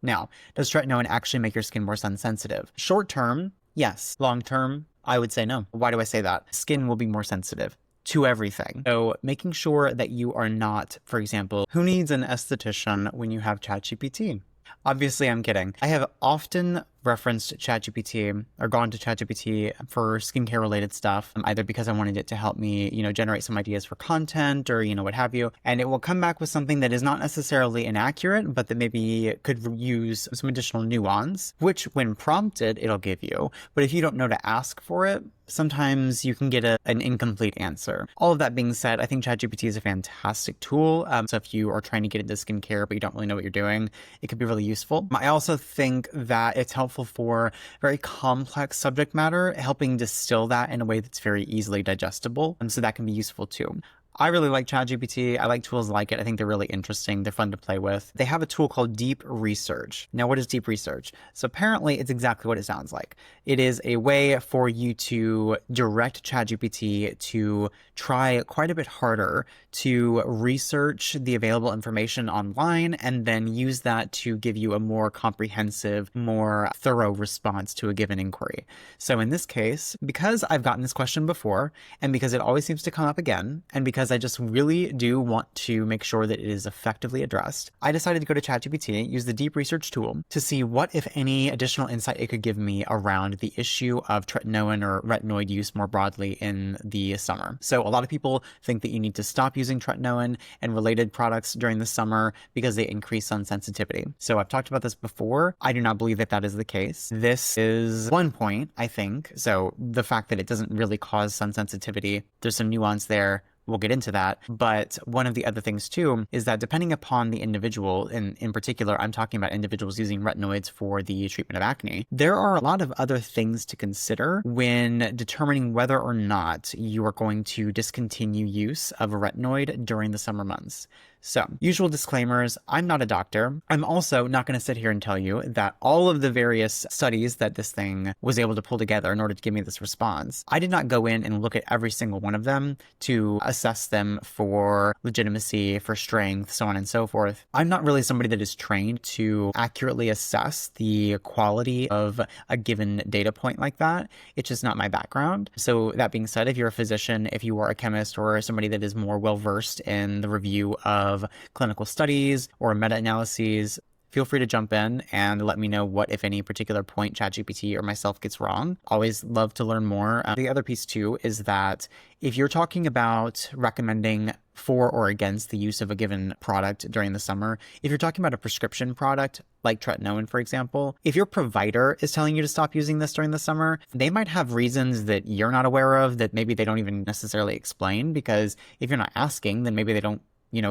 Now, does tretinoin actually make your skin more sun sensitive? Short term, yes. Long term, I would say no. Why do I say that? Skin will be more sensitive to everything. So making sure that you are not, for example, who needs an esthetician when you have ChatGPT? Obviously, I'm kidding. I have often referenced ChatGPT or gone to ChatGPT for skincare related stuff, either because I wanted it to help me, generate some ideas for content or, what have you. And it will come back with something that is not necessarily inaccurate, but that maybe could use some additional nuance, which when prompted, it'll give you. But if you don't know to ask for it, sometimes you can get an incomplete answer. All of that being said, I think ChatGPT is a fantastic tool. So if you are trying to get into skincare, but you don't really know what you're doing, it could be really useful. I also think that it's helpful for very complex subject matter, helping distill that in a way that's very easily digestible. And so that can be useful too. I really like ChatGPT. I like tools like it. I think they're really interesting. They're fun to play with. They have a tool called Deep Research. Now, what is Deep Research? So apparently it's exactly what it sounds like. It is a way for you to direct ChatGPT to try quite a bit harder to research the available information online and then use that to give you a more comprehensive, more thorough response to a given inquiry. So in this case, because I've gotten this question before, and because it always seems to come up again, and because I just really do want to make sure that it is effectively addressed, I decided to go to ChatGPT, use the Deep Research tool to see what, if any, additional insight it could give me around the issue of tretinoin or retinoid use more broadly in the summer. So a lot of people think that you need to stop using tretinoin and related products during the summer because they increase sun sensitivity. So I've talked about this before. I do not believe that that is the case. This is one point, I think. So the fact that it doesn't really cause sun sensitivity, there's some nuance there. We'll get into that. But one of the other things too is that depending upon the individual, and in particular, I'm talking about individuals using retinoids for the treatment of acne, there are a lot of other things to consider when determining whether or not you are going to discontinue use of a retinoid during the summer months. So, usual disclaimers, I'm not a doctor. I'm also not going to sit here and tell you that all of the various studies that this thing was able to pull together in order to give me this response, I did not go in and look at every single one of them to assess them for legitimacy, for strength, so on and so forth. I'm not really somebody that is trained to accurately assess the quality of a given data point like that. It's just not my background. So that being said, if you're a physician, if you are a chemist or somebody that is more well-versed in the review of clinical studies or meta-analyses, feel free to jump in and let me know what, if any, particular point ChatGPT or myself gets wrong. Always love to learn more. The other piece too is that if you're talking about recommending for or against the use of a given product during the summer, if you're talking about a prescription product like tretinoin, for example, if your provider is telling you to stop using this during the summer, they might have reasons that you're not aware of that maybe they don't even necessarily explain, because if you're not asking, then maybe they don't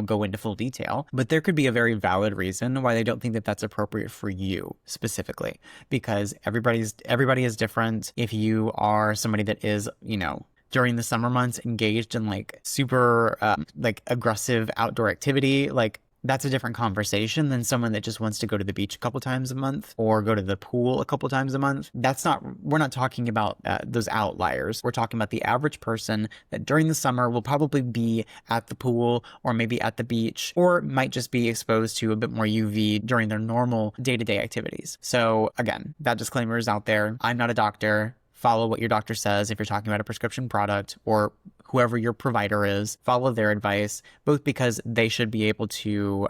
go into full detail, but there could be a very valid reason why they don't think that that's appropriate for you specifically, because everybody is different. If you are somebody that is, during the summer months engaged in like super aggressive outdoor activity, like that's a different conversation than someone that just wants to go to the beach a couple times a month or go to the pool a couple times a month. We're not talking about those outliers. We're talking about the average person that during the summer will probably be at the pool or maybe at the beach, or might just be exposed to a bit more UV during their normal day-to-day activities. So again, that disclaimer is out there. I'm not a doctor. Follow what your doctor says if you're talking about a prescription product, or whoever your provider is, follow their advice, both because they should be able to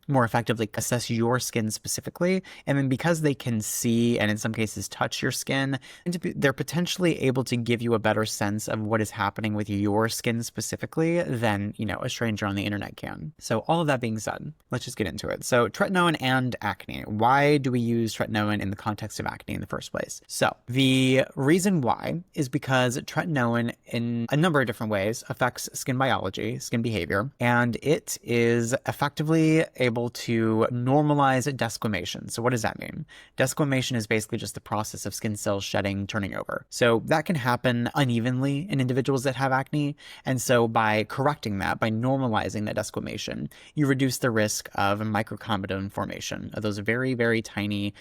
more effectively assess your skin specifically, and then because they can see and in some cases touch your skin, and they're potentially able to give you a better sense of what is happening with your skin specifically than, a stranger on the internet can. So all of that being said, let's just get into it. So tretinoin and acne. Why do we use tretinoin in the context of acne in the first place? So the reason why is because tretinoin, in a number of different ways, affects skin biology, skin behavior, and it is effectively able to normalize desquamation. So what does that mean? Desquamation is basically just the process of skin cells shedding, turning over. So that can happen unevenly in individuals that have acne, and so by correcting that, by normalizing that desquamation, you reduce the risk of microcomedone formation, of those very, very tiny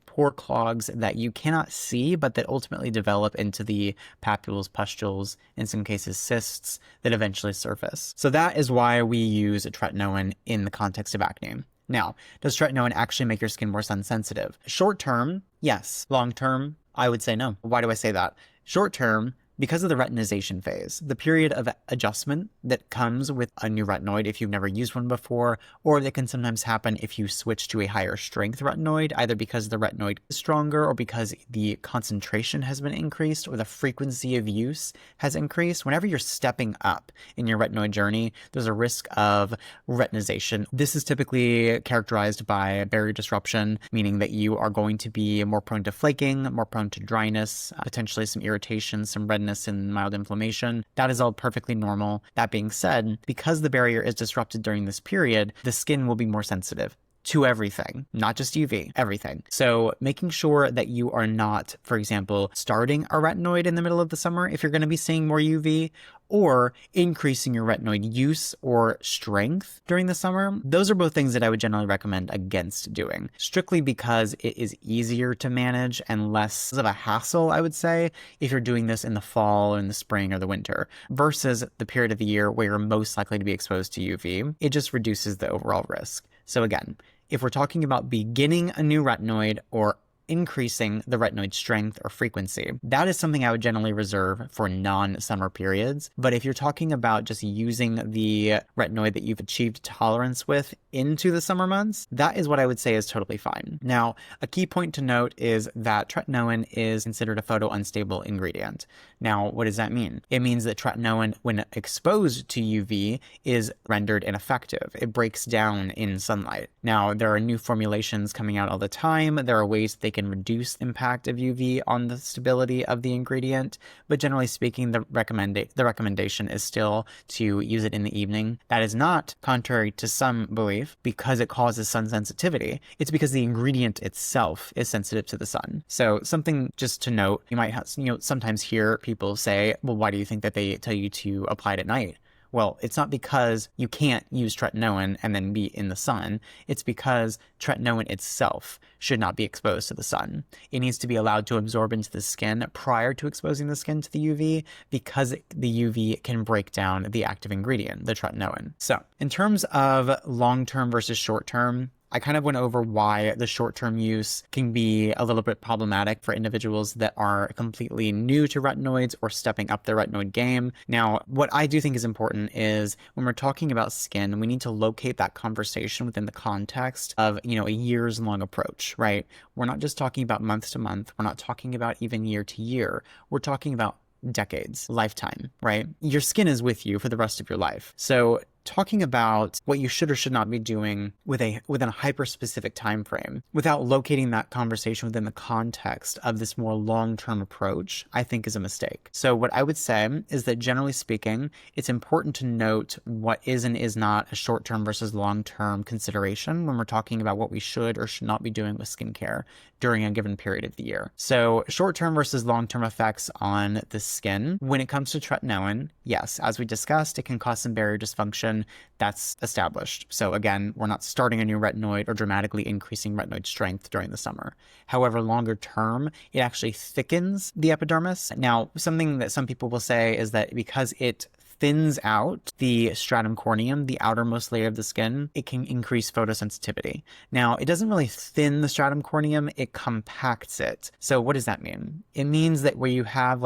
pore clogs that you cannot see, but that ultimately develop into the papules, pustules, in some cases cysts that eventually surface. So that is why we use tretinoin in the context of acne. Now, does tretinoin actually make your skin more sun sensitive? Short term, yes. Long term, I would say no. Why do I say that? Short term, because of the retinization phase, the period of adjustment that comes with a new retinoid if you've never used one before, or that can sometimes happen if you switch to a higher strength retinoid, either because the retinoid is stronger or because the concentration has been increased or the frequency of use has increased. Whenever you're stepping up in your retinoid journey, there's a risk of retinization. This is typically characterized by barrier disruption, meaning that you are going to be more prone to flaking, more prone to dryness, potentially some irritation, some redness, and mild inflammation. That is all perfectly normal. That being said, because the barrier is disrupted during this period, the skin will be more sensitive to everything, not just UV, everything. So making sure that you are not, for example, starting a retinoid in the middle of the summer if you're going to be seeing more UV, or increasing your retinoid use or strength during the summer. Those are both things that I would generally recommend against doing, strictly because it is easier to manage and less of a hassle, I would say, if you're doing this in the fall or in the spring or the winter, versus the period of the year where you're most likely to be exposed to UV. It just reduces the overall risk. So again, if we're talking about beginning a new retinoid or increasing the retinoid strength or frequency, that is something I would generally reserve for non-summer periods. But if you're talking about just using the retinoid that you've achieved tolerance with into the summer months, that is what I would say is totally fine. Now, a key point to note is that tretinoin is considered a photounstable ingredient. Now, what does that mean? It means that tretinoin, when exposed to UV, is rendered ineffective. It breaks down in sunlight. Now, there are new formulations coming out all the time. There are ways they can reduce the impact of UV on the stability of the ingredient, but generally speaking, the recommendation is still to use it in the evening. That is not contrary to some belief because it causes sun sensitivity. It's because the ingredient itself is sensitive to the sun. So something just to note, you might have, sometimes hear people say, well, why do you think that they tell you to apply it at night? Well, it's not because you can't use tretinoin and then be in the sun. It's because tretinoin itself should not be exposed to the sun. It needs to be allowed to absorb into the skin prior to exposing the skin to the UV, because the UV can break down the active ingredient, the tretinoin. So in terms of long-term versus short-term, I kind of went over why the short-term use can be a little bit problematic for individuals that are completely new to retinoids or stepping up their retinoid game. Now, what I do think is important is when we're talking about skin, we need to locate that conversation within the context of, a years-long approach, right? We're not just talking about month to month. We're not talking about even year to year. We're talking about decades, lifetime, right? Your skin is with you for the rest of your life. So talking about what you should or should not be doing within a hyper-specific time frame without locating that conversation within the context of this more long-term approach, I think is a mistake. So what I would say is that generally speaking, it's important to note what is and is not a short-term versus long-term consideration when we're talking about what we should or should not be doing with skincare during a given period of the year. So short-term versus long-term effects on the skin. When it comes to tretinoin, yes, as we discussed, it can cause some barrier dysfunction. That's established. So again, we're not starting a new retinoid or dramatically increasing retinoid strength during the summer. However, longer term, it actually thickens the epidermis. Now, something that some people will say is that because it thins out the stratum corneum, the outermost layer of the skin, it can increase photosensitivity. Now, it doesn't really thin the stratum corneum, it compacts it. So what does that mean? It means that where you have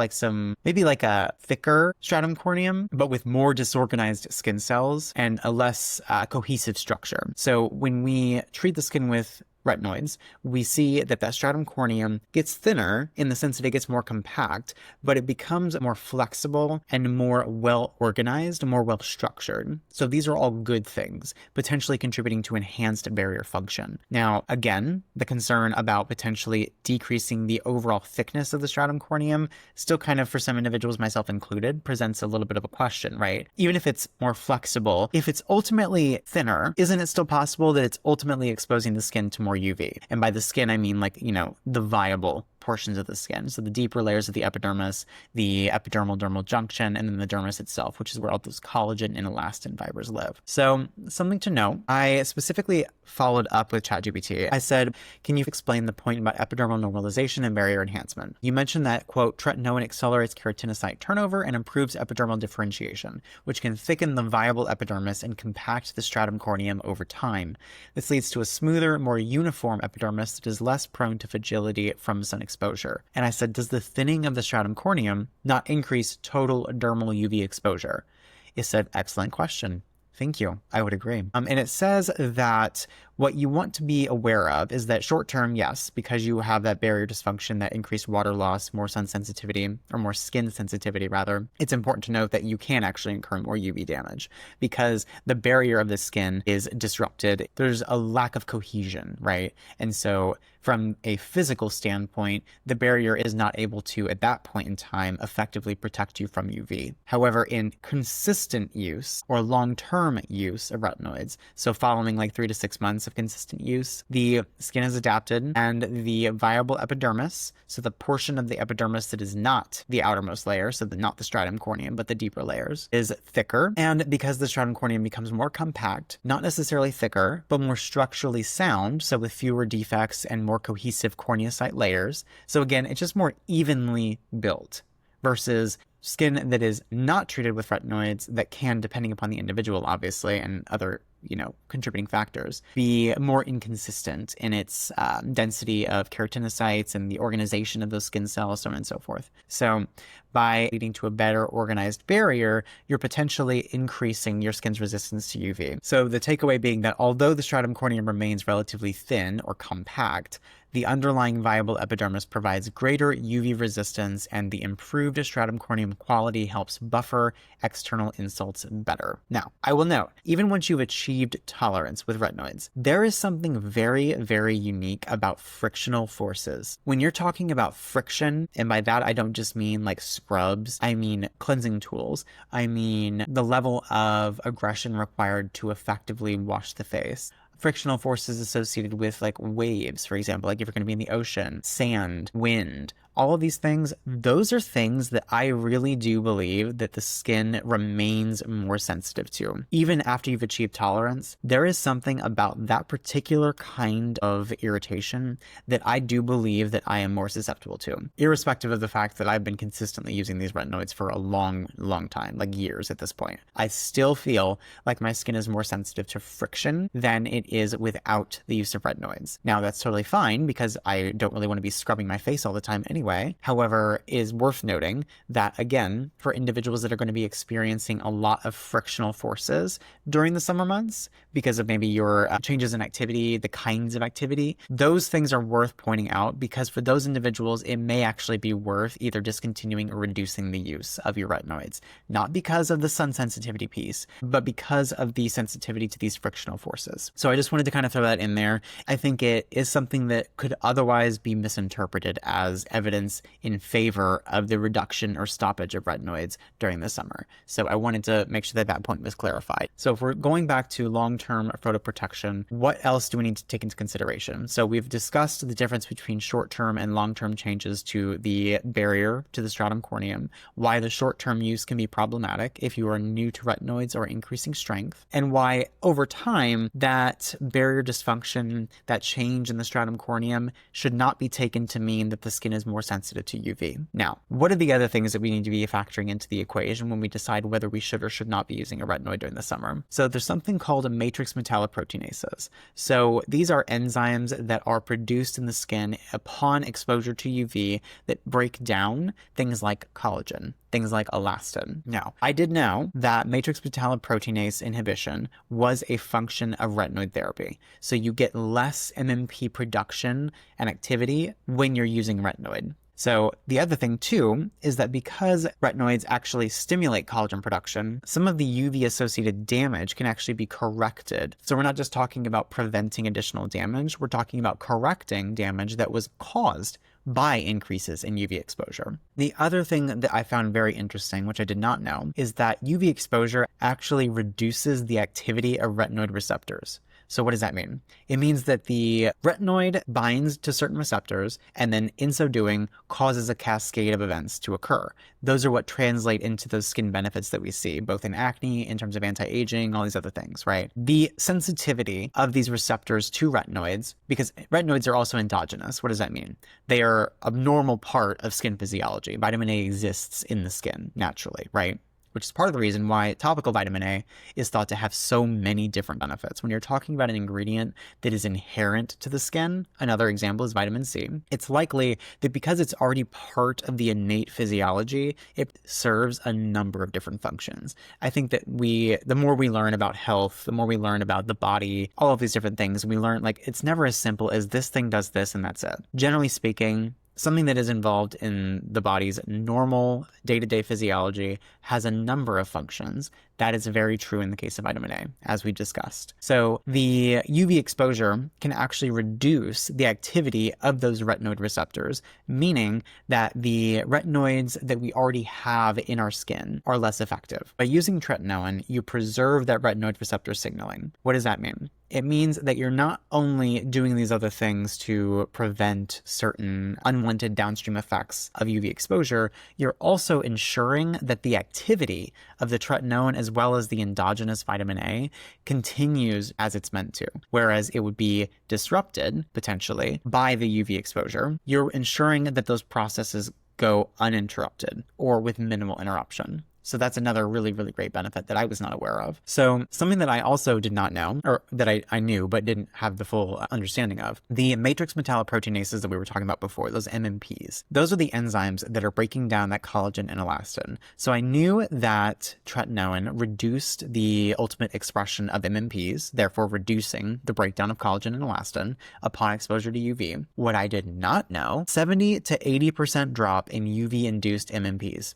maybe a thicker stratum corneum, but with more disorganized skin cells and a less cohesive structure. So when we treat the skin with retinoids, we see that stratum corneum gets thinner in the sense that it gets more compact, but it becomes more flexible and more well-organized, more well-structured. So these are all good things, potentially contributing to enhanced barrier function. Now, again, the concern about potentially decreasing the overall thickness of the stratum corneum still kind of, for some individuals, myself included, presents a little bit of a question, right? Even if it's more flexible, if it's ultimately thinner, isn't it still possible that it's ultimately exposing the skin to more UV? And by the skin, I mean the viable portions of the skin. So the deeper layers of the epidermis, the epidermal dermal junction, and then the dermis itself, which is where all those collagen and elastin fibers live. So something to know, I specifically followed up with ChatGPT. I said, can you explain the point about epidermal normalization and barrier enhancement? You mentioned that, quote, tretinoin accelerates keratinocyte turnover and improves epidermal differentiation, which can thicken the viable epidermis and compact the stratum corneum over time. This leads to a smoother, more uniform epidermis that is less prone to fragility from sun exposure. And I said, does the thinning of the stratum corneum not increase total dermal UV exposure? It said, excellent question. Thank you. I would agree. And it says that what you want to be aware of is that short term, yes, because you have that barrier dysfunction, that increased water loss, more sun sensitivity, or more skin sensitivity rather, it's important to note that you can actually incur more UV damage because the barrier of the skin is disrupted. There's a lack of cohesion, right? And so from a physical standpoint, the barrier is not able to, at that point in time, effectively protect you from UV. However, in consistent use or long-term use of retinoids, so following like 3 to 6 months of consistent use, the skin is adapted and the viable epidermis, so the portion of the epidermis that is not the outermost layer, so not the stratum corneum, but the deeper layers, is thicker. And because the stratum corneum becomes more compact, not necessarily thicker, but more structurally sound, so with fewer defects and more cohesive corneocyte layers. So again, it's just more evenly built versus skin that is not treated with retinoids that can, depending upon the individual, obviously, and other contributing factors, be more inconsistent in its density of keratinocytes and the organization of those skin cells, so on and so forth. So by leading to a better organized barrier, you're potentially increasing your skin's resistance to UV. So the takeaway being that although the stratum corneum remains relatively thin or compact, the underlying viable epidermis provides greater UV resistance, and the improved stratum corneum quality helps buffer external insults better. Now, I will note, even once you've achieved tolerance with retinoids, there is something very, very unique about frictional forces. When you're talking about friction, and by that I don't just mean like scrubs, I mean cleansing tools, I mean the level of aggression required to effectively wash the face. Frictional forces associated with like waves, for example, like if you're going to be in the ocean, sand, wind, all of these things, those are things that I really do believe that the skin remains more sensitive to. Even after you've achieved tolerance, there is something about that particular kind of irritation that I do believe that I am more susceptible to, irrespective of the fact that I've been consistently using these retinoids for a long, long time, like years at this point. I still feel like my skin is more sensitive to friction than it is without the use of retinoids. Now, that's totally fine because I don't really want to be scrubbing my face all the time anyway. However, it is worth noting that, again, for individuals that are going to be experiencing a lot of frictional forces during the summer months because of maybe your changes in activity, the kinds of activity, those things are worth pointing out because for those individuals, it may actually be worth either discontinuing or reducing the use of your retinoids, not because of the sun sensitivity piece, but because of the sensitivity to these frictional forces. So I just wanted to kind of throw that in there. I think it is something that could otherwise be misinterpreted as evidence in favor of the reduction or stoppage of retinoids during the summer. So I wanted to make sure that that point was clarified. So if we're going back to long-term photoprotection, what else do we need to take into consideration? So we've discussed the difference between short-term and long-term changes to the barrier to the stratum corneum, why the short-term use can be problematic if you are new to retinoids or increasing strength, and why over time that barrier dysfunction, that change in the stratum corneum should not be taken to mean that the skin is more sensitive to UV. Now, what are the other things that we need to be factoring into the equation when we decide whether we should or should not be using a retinoid during the summer? So there's something called a matrix metalloproteinases. So these are enzymes that are produced in the skin upon exposure to UV that break down things like collagen, things like elastin. Now, I did know that matrix metalloproteinase inhibition was a function of retinoid therapy. So you get less MMP production and activity when you're using retinoid. So the other thing too is that because retinoids actually stimulate collagen production, some of the UV associated damage can actually be corrected. So we're not just talking about preventing additional damage, we're talking about correcting damage that was caused by increases in UV exposure. The other thing that I found very interesting, which I did not know, is that UV exposure actually reduces the activity of retinoid receptors. So what does that mean? It means that the retinoid binds to certain receptors and then in so doing causes a cascade of events to occur. Those are what translate into those skin benefits that we see, both in acne, in terms of anti-aging, all these other things, right? The sensitivity of these receptors to retinoids, because retinoids are also endogenous. What does that mean? They are a normal part of skin physiology. Vitamin A exists in the skin naturally, right? Which is part of the reason why topical vitamin A is thought to have so many different benefits. When you're talking about an ingredient that is inherent to the skin, another example is vitamin C, it's likely that because it's already part of the innate physiology, it serves a number of different functions. I think that the more we learn about health, the more we learn about the body, all of these different things, we learn like it's never as simple as this thing does this and that's it. Generally speaking, something that is involved in the body's normal day-to-day physiology has a number of functions. That is very true in the case of vitamin A, as we discussed. So the UV exposure can actually reduce the activity of those retinoid receptors, meaning that the retinoids that we already have in our skin are less effective. By using tretinoin, you preserve that retinoid receptor signaling. What does that mean? It means that you're not only doing these other things to prevent certain unwanted downstream effects of UV exposure, you're also ensuring that the activity of the tretinoin as well as the endogenous vitamin A continues as it's meant to. Whereas it would be disrupted, potentially, by the UV exposure, you're ensuring that those processes go uninterrupted or with minimal interruption. So that's another really, really great benefit that I was not aware of. So something that I also did not know, or that I knew but didn't have the full understanding of, the matrix metalloproteinases that we were talking about before, those MMPs, those are the enzymes that are breaking down that collagen and elastin. So I knew that tretinoin reduced the ultimate expression of MMPs, therefore reducing the breakdown of collagen and elastin upon exposure to UV. What I did not know, 70 to 80% drop in UV-induced MMPs.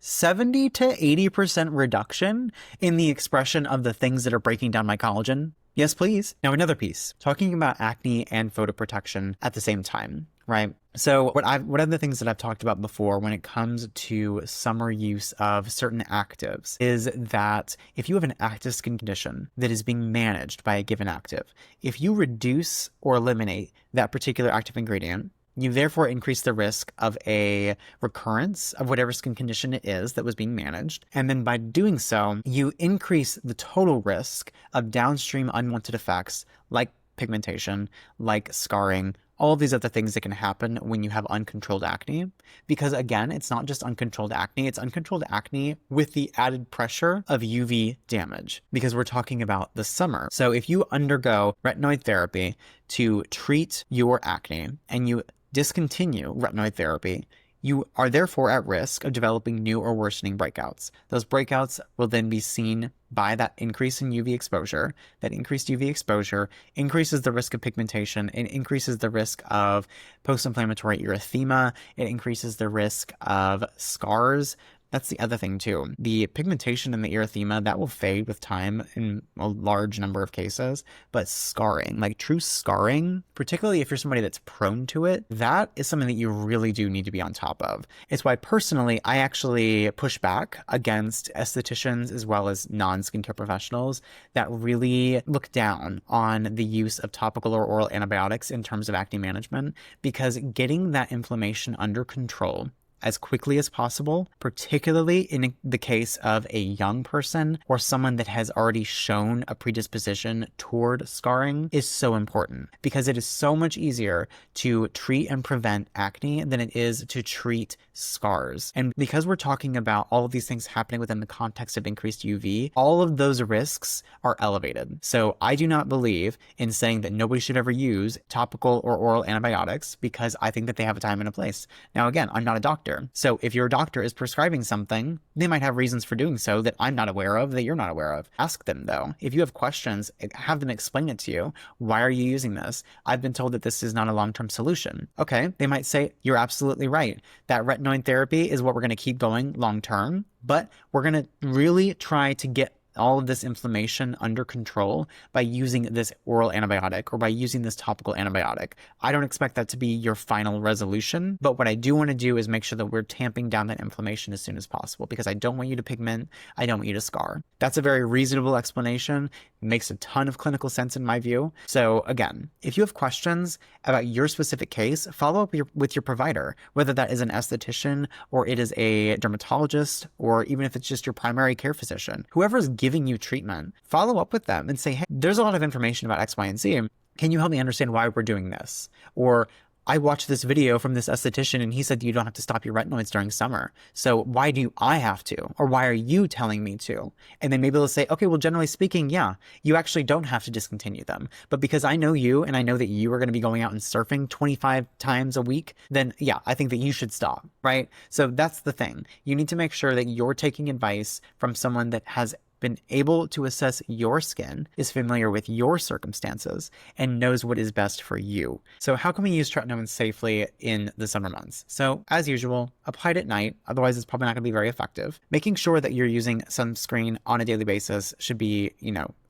70 to 80% reduction in the expression of the things that are breaking down my collagen? Yes, please. Now another piece, talking about acne and photoprotection at the same time, right? So what are the things that I've talked about before when it comes to summer use of certain actives is that if you have an active skin condition that is being managed by a given active, if you reduce or eliminate that particular active ingredient, you therefore increase the risk of a recurrence of whatever skin condition it is that was being managed. And then by doing so, you increase the total risk of downstream unwanted effects like pigmentation, like scarring, all of these other things that can happen when you have uncontrolled acne. Because again, it's not just uncontrolled acne, it's uncontrolled acne with the added pressure of UV damage, because we're talking about the summer. So if you undergo retinoid therapy to treat your acne and you discontinue retinoid therapy, you are therefore at risk of developing new or worsening breakouts. Those breakouts will then be seen by that increase in UV exposure. That increased UV exposure increases the risk of pigmentation. It increases the risk of post-inflammatory erythema. It increases the risk of scars. That's the other thing too. The pigmentation and the erythema, that will fade with time in a large number of cases, but scarring, like true scarring, particularly if you're somebody that's prone to it, that is something that you really do need to be on top of. It's why personally, I actually push back against estheticians as well as non-skincare professionals that really look down on the use of topical or oral antibiotics in terms of acne management, because getting that inflammation under control as quickly as possible, particularly in the case of a young person or someone that has already shown a predisposition toward scarring, is so important, because it is so much easier to treat and prevent acne than it is to treat scars. And because we're talking about all of these things happening within the context of increased UV, all of those risks are elevated. So I do not believe in saying that nobody should ever use topical or oral antibiotics, because I think that they have a time and a place. Now, again, I'm not a doctor. So if your doctor is prescribing something, they might have reasons for doing so that I'm not aware of, that you're not aware of. Ask them though. If you have questions, have them explain it to you. Why are you using this? I've been told that this is not a long-term solution. Okay, they might say, you're absolutely right. That retinoid therapy is what we're going to keep going long-term, but we're going to really try to get all of this inflammation under control by using this oral antibiotic or by using this topical antibiotic. I don't expect that to be your final resolution, but what I do want to do is make sure that we're tamping down that inflammation as soon as possible, because I don't want you to pigment, I don't want you to scar. That's a very reasonable explanation. It makes a ton of clinical sense in my view. So again, if you have questions about your specific case, follow up with your provider, whether that is an esthetician or it is a dermatologist, or even if it's just your primary care physician. Whoever's giving you treatment, follow up with them and say, hey, there's a lot of information about X, Y, and Z. Can you help me understand why we're doing this? Or I watched this video from this esthetician and he said you don't have to stop your retinoids during summer. So why do I have to? Or why are you telling me to? And then maybe they'll say, okay, well, generally speaking, yeah, you actually don't have to discontinue them. But because I know you and I know that you are going to be going out and surfing 25 times a week, then yeah, I think that you should stop, right? So that's the thing. You need to make sure that you're taking advice from someone that has been able to assess your skin, is familiar with your circumstances, and knows what is best for you. So how can we use tretinoin safely in the summer months? So as usual, apply it at night. Otherwise, it's probably not going to be very effective. Making sure that you're using sunscreen on a daily basis should be,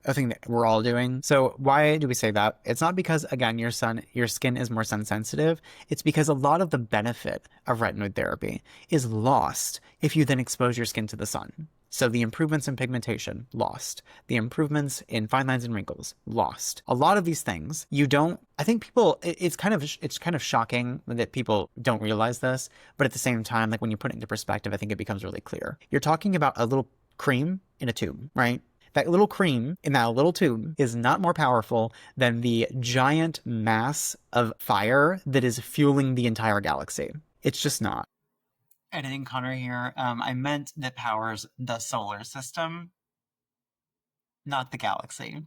a thing that we're all doing. So why do we say that? It's not because, again, your skin is more sun sensitive. It's because a lot of the benefit of retinoid therapy is lost if you then expose your skin to the sun. So the improvements in pigmentation, lost. The improvements in fine lines and wrinkles, lost. A lot of these things, I think people, it's kind of shocking that people don't realize this, but at the same time, like when you put it into perspective, I think it becomes really clear. You're talking about a little cream in a tube, right? That little cream in that little tube is not more powerful than the giant mass of fire that is fueling the entire galaxy. It's just not. Editing Connor here. I meant that powers the solar system, not the galaxy.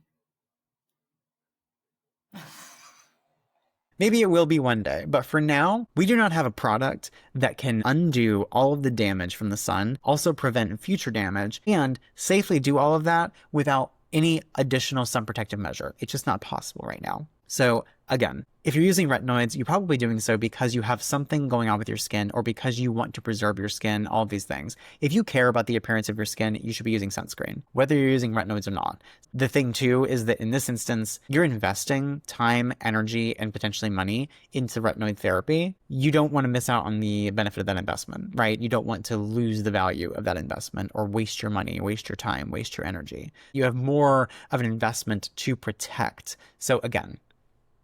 Maybe it will be one day, but for now, we do not have a product that can undo all of the damage from the sun, also prevent future damage, and safely do all of that without any additional sun protective measure. It's just not possible right now. So again, if you're using retinoids, you're probably doing so because you have something going on with your skin or because you want to preserve your skin, all of these things. If you care about the appearance of your skin, you should be using sunscreen, whether you're using retinoids or not. The thing too is that in this instance, you're investing time, energy, and potentially money into retinoid therapy. You don't want to miss out on the benefit of that investment, right? You don't want to lose the value of that investment or waste your money, waste your time, waste your energy. You have more of an investment to protect. So again,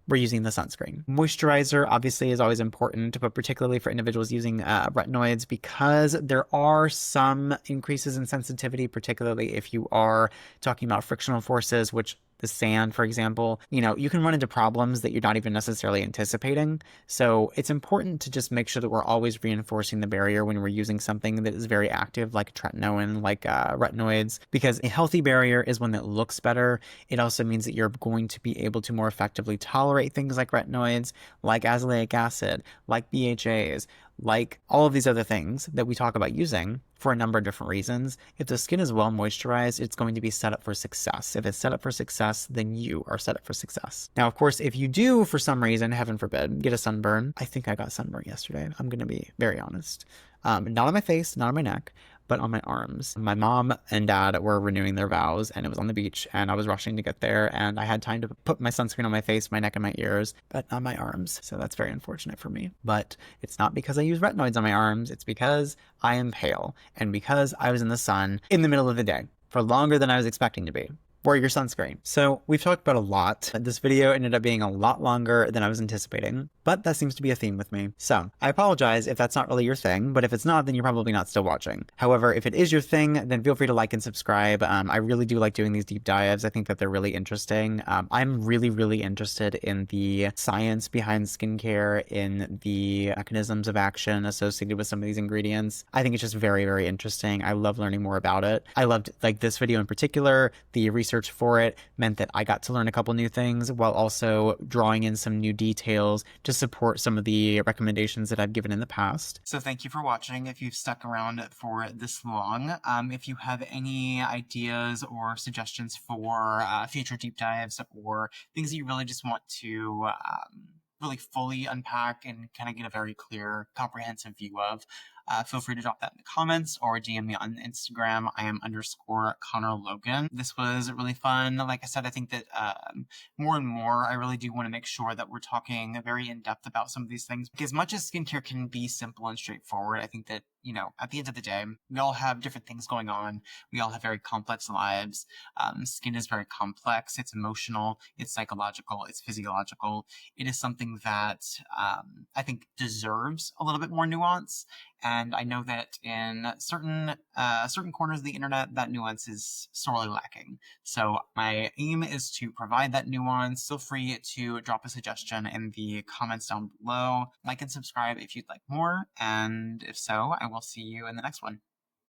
we're using the sunscreen. Moisturizer obviously is always important, but particularly for individuals using retinoids, because there are some increases in sensitivity, particularly if you are talking about frictional forces, which the sand, for example, you can run into problems that you're not even necessarily anticipating. So it's important to just make sure that we're always reinforcing the barrier when we're using something that is very active, like tretinoin, like retinoids, because a healthy barrier is one that looks better. It also means that you're going to be able to more effectively tolerate things like retinoids, like azelaic acid, like BHAs, like all of these other things that we talk about using for a number of different reasons. If the skin is well moisturized, it's going to be set up for success. If it's set up for success, then you are set up for success. Now, of course, if you do, for some reason, heaven forbid, get a sunburn, I think I got sunburn yesterday. I'm going to be very honest. Not on my face, not on my neck, but on my arms. My mom and dad were renewing their vows, and it was on the beach, and I was rushing to get there, and I had time to put my sunscreen on my face, my neck, and my ears, but not my arms. So that's very unfortunate for me. But it's not because I use retinoids on my arms. It's because I am pale, and because I was in the sun in the middle of the day for longer than I was expecting to be. Wear your sunscreen. So we've talked about a lot. This video ended up being a lot longer than I was anticipating, but that seems to be a theme with me. So I apologize if that's not really your thing, but if it's not, then you're probably not still watching. However, if it is your thing, then feel free to like and subscribe. I really do like doing these deep dives. I think that they're really interesting. I'm really, really interested in the science behind skincare, in the mechanisms of action associated with some of these ingredients. I think it's just very, very interesting. I love learning more about it. I loved, like, this video in particular. The research for it meant that I got to learn a couple new things while also drawing in some new details to support some of the recommendations that I've given in the past. So thank you for watching if you've stuck around for this long. If you have any ideas or suggestions for future deep dives or things that you really just want to really fully unpack and kind of get a very clear, comprehensive view of, feel free to drop that in the comments or DM me on Instagram. I am _Connor Logan. This was really fun. Like I said, I think that more and more, I really do want to make sure that we're talking very in depth about some of these things. Because as much as skincare can be simple and straightforward, I think that, you know, at the end of the day, we all have different things going on. We all have very complex lives. Skin is very complex. It's emotional, it's psychological, it's physiological. It is something that I think deserves a little bit more nuance. And I know that in certain corners of the internet, that nuance is sorely lacking. So my aim is to provide that nuance. Feel free to drop a suggestion in the comments down below. Like and subscribe if you'd like more. And if so, I will see you in the next one.